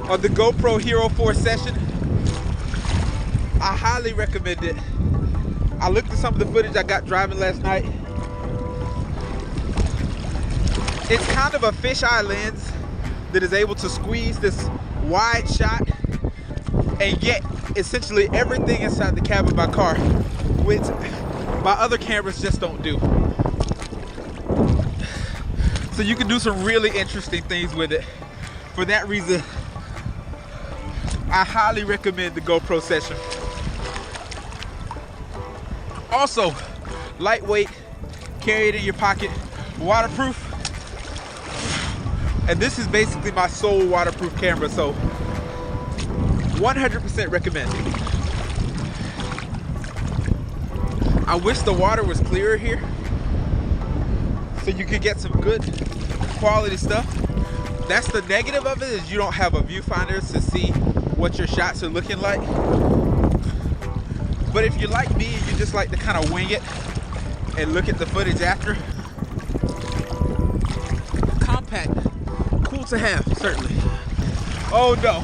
on the GoPro Hero4 session. I highly recommend it. I looked at some of the footage I got driving last night. It's kind of a fisheye lens that is able to squeeze this wide shot and get essentially everything inside the cab of my car, which my other cameras just don't do. So you can do some really interesting things with it. For that reason, I highly recommend the GoPro session. Also, lightweight, carry it in your pocket, waterproof. And this is basically my sole waterproof camera, so 100% recommend. I wish the water was clearer here so you could get some good quality stuff. That's the negative of it, is you don't have a viewfinder to see what your shots are looking like. But if you're like me and you just like to kind of wing it and look at the footage after, compact, cool to have, certainly. Oh no.